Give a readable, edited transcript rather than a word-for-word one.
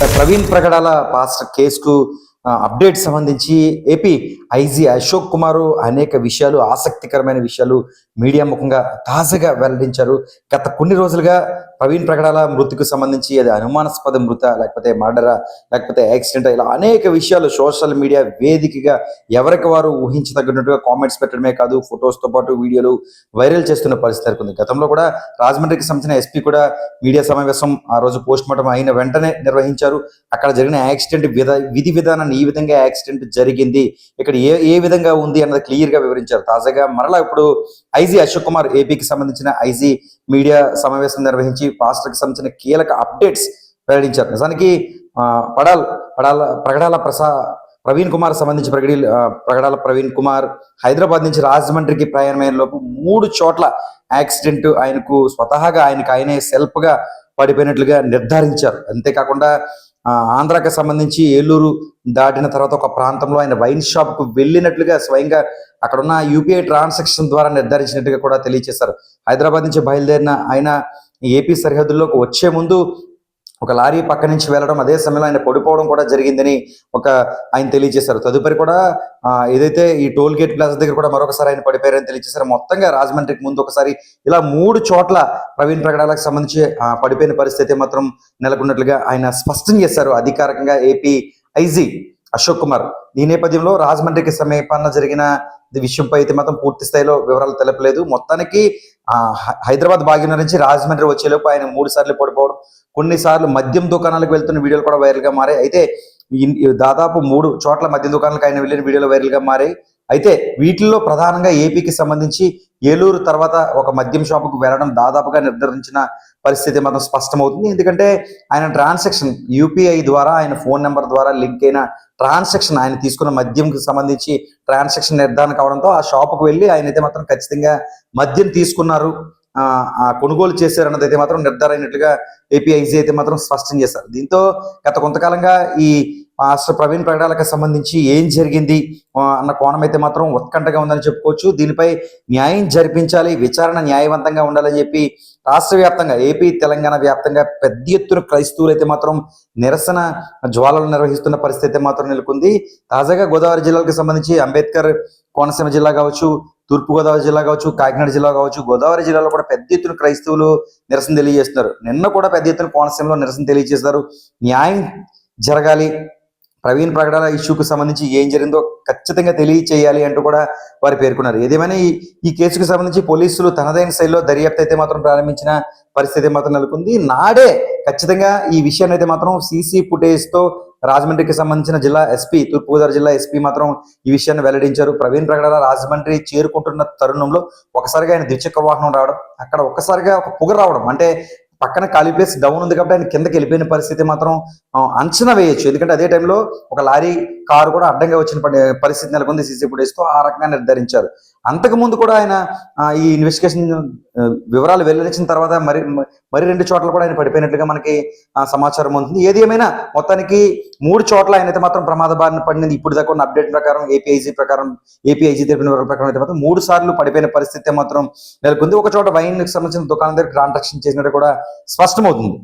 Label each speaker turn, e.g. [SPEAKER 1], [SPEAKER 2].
[SPEAKER 1] Praveen Pragadala pastor కేసుకు update సంబంధించి AP IG Ashok Kumar అనేక విషయాలు, ఆసక్తికరమైన విషయాలు మీడియా ముఖంగా తాజాగా వెల్లడించారు. గత కొన్ని రోజులుగా ప్రవీణ్ ప్రగడాల మృతికి సంబంధించి అది అనుమానాస్పద మృత, లేకపోతే మర్డరా, లేకపోతే యాక్సిడెంట్, ఇలా అనేక విషయాలు సోషల్ మీడియా వేదికగా ఎవరికి వారు ఊహించదగినట్టుగా కామెంట్స్ పెట్టడమే కాదు, ఫొటోస్తో పాటు వీడియోలు వైరల్ చేస్తున్న పరిస్థితి నెలకొంది. గతంలో కూడా రాజమండ్రికి సంబంధించిన ఎస్పీ కూడా మీడియా సమావేశం ఆ రోజు పోస్ట్ మార్టం అయిన వెంటనే నిర్వహించారు. అక్కడ జరిగిన యాక్సిడెంట్ విధి విధానాన్ని, ఈ విధంగా యాక్సిడెంట్ జరిగింది, ఇక్కడ ఏ విధంగా ఉంది అన్నది క్లియర్ గా వివరించారు. తాజాగా మరలా ఇప్పుడు ఐజీ అశోక్ కుమార్ ఏపీకి సంబంధించిన ఐజీ మీడియా సమావేశం నిర్వహించి పాస్టర్కి సంబంధించిన కీలక అప్డేట్స్ వెల్లడించారు. నిజానికి ప్రగడాల ప్రవీణ్ కుమార్ సంబంధించి ప్రగడాల ప్రవీణ్ కుమార్ హైదరాబాద్ నుంచి రాజమండ్రికి ప్రయాణమైన లోపు 3 చోట్ల యాక్సిడెంట్ ఆయనకు స్వతహాగా ఆయనే సెల్ఫ్ గా పడిపోయినట్లుగా నిర్ధారించారు. అంతేకాకుండా ఆంధ్రాకి సంబంధించి ఏలూరు దాటిన తర్వాత ఒక ప్రాంతంలో ఆయన వైన్ షాప్ కు వెళ్ళినట్లుగా స్వయంగా అక్కడున్న యూపీఐ ట్రాన్సాక్షన్ ద్వారా నిర్ధారించినట్టుగా కూడా తెలియజేశారు. హైదరాబాద్ నుంచి బయలుదేరిన ఆయన ఏపీ సరిహద్దుల్లోకి వచ్చే ముందు ఒక లారీ పక్క నుంచి వెళ్ళడం, అదే సమయంలో ఆయన పడిపోవడం కూడా జరిగిందని ఆయన తెలియజేశారు. తదుపరి కూడా ఏదైతే ఈ టోల్ గేట్ ప్లాజా దగ్గర కూడా మరొకసారి ఆయన పడిపోయారని తెలియజేశారు. మొత్తంగా రాజమండ్రికి ముందు ఒకసారి ఇలా 3 చోట్ల ప్రవీణ్ ప్రగడాలకు సంబంధించి పడిపోయిన పరిస్థితి మాత్రం నెలకొన్నట్లుగా ఆయన స్పష్టం చేశారు అధికారికంగా ఏపీ ఐజీ అశోక్ కుమార్. ఈ నేపథ్యంలో రాజమండ్రికి సమీపాన జరిగిన విషయంపై అయితే మాత్రం పూర్తి స్థాయిలో వివరాలు తెలపలేదు. మొత్తానికి హైదరాబాద్ భాగ్యనగర్ నుంచి రాజమండ్రి వచ్చేలోపు ఆయన 3 సార్లు పడిపోవడం, కొన్నిసార్లు మద్యం దుకాణాలకు వెళ్తున్న వీడియోలు కూడా వైరల్ గా మారాయి. అయితే దాదాపు 3 చోట్ల మద్యం దుకాణాలకు ఆయన వెళ్ళిన వీడియోలు వైరల్ గా మారాయి. అయితే వీటిల్లో ప్రధానంగా ఏపీకి సంబంధించి ఏలూరు తర్వాత ఒక మద్యం షాపుకు వెళ్ళడం దాదాపుగా నిర్ధారించిన పరిస్థితి మాత్రం స్పష్టమవుతుంది. ఎందుకంటే ఆయన ట్రాన్సాక్షన్ యూపీఐ ద్వారా, ఆయన ఫోన్ నెంబర్ ద్వారా లింక్ అయిన ట్రాన్సాక్షన్, ఆయన తీసుకున్న మద్యంకి సంబంధించి ట్రాన్సాక్షన్ నిర్ధారణ కావడంతో ఆ షాపుకు వెళ్ళి ఆయన అయితే మాత్రం ఖచ్చితంగా మద్యం తీసుకున్నారు, కొనుగోలు చేశారు అన్నది అయితే మాత్రం నిర్ధారణ అయినట్లుగా ఏపీ ఐజీ అయితే మాత్రం స్పష్టం చేశారు. దీంతో గత కొంతకాలంగా ఈ మాస్టర్ ప్రవీణ్ ప్రగడాలకు సంబంధించి ఏం జరిగింది అన్న కోణం అయితే మాత్రం ఉత్కంఠగా ఉందని చెప్పుకోవచ్చు. దీనిపై న్యాయం జరిపించాలి, విచారణ న్యాయవంతంగా ఉండాలని చెప్పి రాష్ట్ర వ్యాప్తంగా, ఏపీ తెలంగాణ వ్యాప్తంగా పెద్ద ఎత్తున క్రైస్తవులు అయితే మాత్రం నిరసన జ్వాలలు నిర్వహిస్తున్న పరిస్థితి మాత్రం నెలకొంది. తాజాగా గోదావరి జిల్లాలకు సంబంధించి అంబేద్కర్ కోనసీమ జిల్లా కావచ్చు, తూర్పుగోదావరి జిల్లా కావచ్చు, కాకినాడ జిల్లా కావచ్చు, గోదావరి జిల్లాలో కూడా పెద్ద ఎత్తున క్రైస్తవులు నిరసన తెలియజేస్తున్నారు. నిన్న కూడా పెద్ద ఎత్తున కోనసీమలో నిరసన తెలియజేస్తారు. న్యాయం జరగాలి, ప్రవీణ్ ప్రగడాల ఇష్యూకు సంబంధించి ఏం జరిగిందో ఖచ్చితంగా తెలియచేయాలి అంటూ కూడా వారు పేర్కొన్నారు. ఏదేమైనా ఈ కేసుకు సంబంధించి పోలీసులు తనదైన శైలిలో దర్యాప్తు అయితే మాత్రం ప్రారంభించిన పరిస్థితి మాత్రం నెలకొంది. నాడే ఖచ్చితంగా ఈ విషయాన్ని అయితే మాత్రం సీసీ ఫుటేజ్ తో రాజమండ్రికి సంబంధించిన జిల్లా ఎస్పీ, తూర్పుగోదావరి జిల్లా ఎస్పీ మాత్రం ఈ విషయాన్ని వెల్లడించారు. ప్రవీణ్ ప్రగడాల రాజమండ్రి చేరుకుంటున్న తరుణంలో ఒకసారిగా ఆయన ద్విచక్ర వాహనం రావడం, అక్కడ ఒక్కసారిగా ఒక పొగ రావడం, అంటే పక్కన ఖాళీ ప్లేస్ డౌన్ ఉంది కాబట్టి ఆయన కిందకి వెళ్ళిపోయిన పరిస్థితి మాత్రం అంచనా వేయొచ్చు. ఎందుకంటే అదే టైంలో ఒక లారీ కారు కూడా అడ్డంగా వచ్చిన పరిస్థితి నెలకొంది సీసీ ఫుటేజ్ తో, ఆ రకంగా నిర్ధారించారు. అంతకుముందు కూడా ఆయన ఈ ఇన్వెస్టిగేషన్ వివరాలు వెల్లడించిన తర్వాత మరి 2 చోట్ల కూడా ఆయన పడిపోయినట్లుగా మనకి సమాచారం ఉంటుంది. ఏది ఏమైనా మొత్తానికి 3 చోట్ల ఆయన అయితే మాత్రం ప్రమాద బారిన పడింది. ఇప్పుడు దాకా ఉన్న అప్డేట్ ప్రకారం ఏపీ ఐజీ తెలిపిన వివరాల ప్రకారం అయితే మాత్రం 3 సార్లు పడిపోయిన పరిస్థితి మాత్రం నెలకొంది. ఒక చోట వైన్ కి సంబంధించిన దుకాణం దగ్గర ట్రాన్సాక్షన్ చేసినట్టు కూడా స్పష్టమవుతుంది.